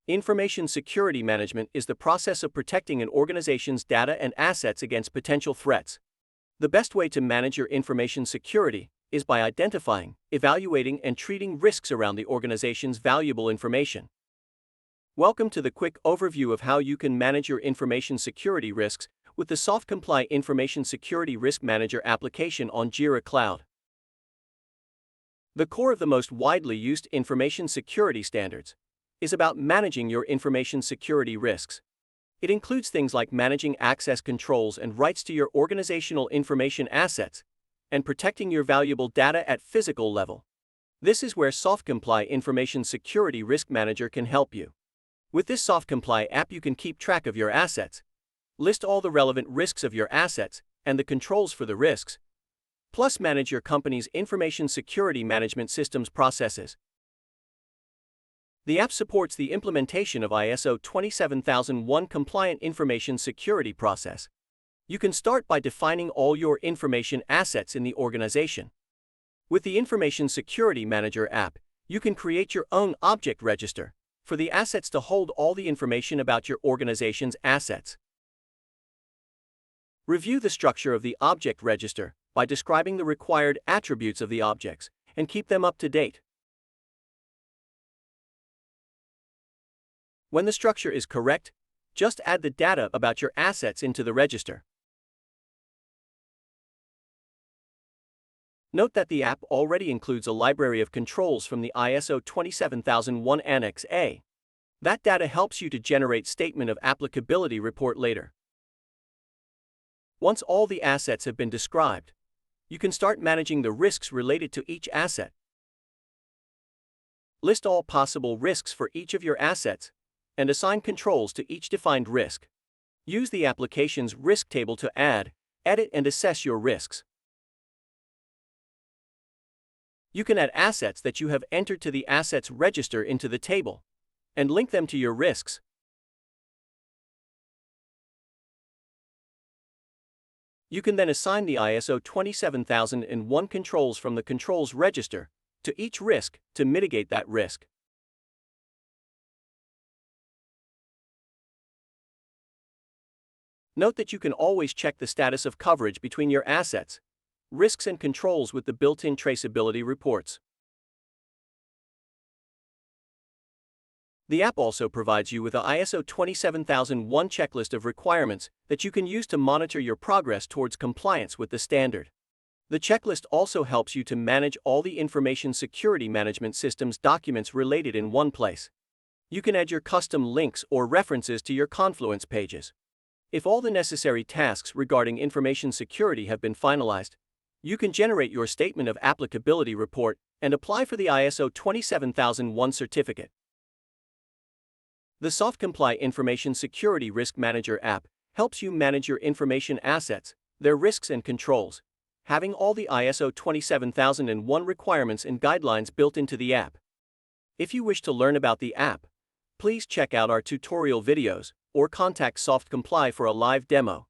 Information security management is the process of protecting an organization's data and assets against potential threats. The best way to manage your information security is by identifying, evaluating, and treating risks around the organization's valuable information. Welcome to the quick overview of how you can manage your information security risks with the SoftComply Information Security Risk Manager application on Jira Cloud. The core of the most widely used information security standards is about managing your information security risks. It includes things like managing access controls and rights to your organizational information assets, and protecting your valuable data at physical level. This is where SoftComply Information Security Risk Manager can help you. With this SoftComply app, you can keep track of your assets, list all the relevant risks of your assets and the controls for the risks, plus manage your company's information security management systems processes. The app supports the implementation of ISO 27001 compliant information security process. You can start by defining all your information assets in the organization. With the Information Security Manager app, you can create your own object register for the assets to hold all the information about your organization's assets. Review the structure of the object register by describing the required attributes of the objects and keep them up to date. When the structure is correct, just add the data about your assets into the register. Note that the app already includes a library of controls from the ISO 27001 Annex A. That data helps you to generate Statement of Applicability report later. Once all the assets have been described, you can start managing the risks related to each asset. List all possible risks for each of your assets and assign controls to each defined risk. Use the application's risk table to add, edit, and assess your risks. You can add assets that you have entered to the assets register into the table and link them to your risks. You can then assign the ISO 27001 controls from the controls register to each risk to mitigate that risk. Note that you can always check the status of coverage between your assets, risks, and controls with the built-in traceability reports. The app also provides you with a ISO 27001 checklist of requirements that you can use to monitor your progress towards compliance with the standard. The checklist also helps you to manage all the information security management systems documents related in one place. You can add your custom links or references to your Confluence pages. If all the necessary tasks regarding information security have been finalized, you can generate your Statement of Applicability report and apply for the ISO 27001 certificate. The SoftComply Information Security Risk Manager app helps you manage your information assets, their risks and controls, having all the ISO 27001 requirements and guidelines built into the app. If you wish to learn about the app, please check out our tutorial videos or contact SoftComply for a live demo.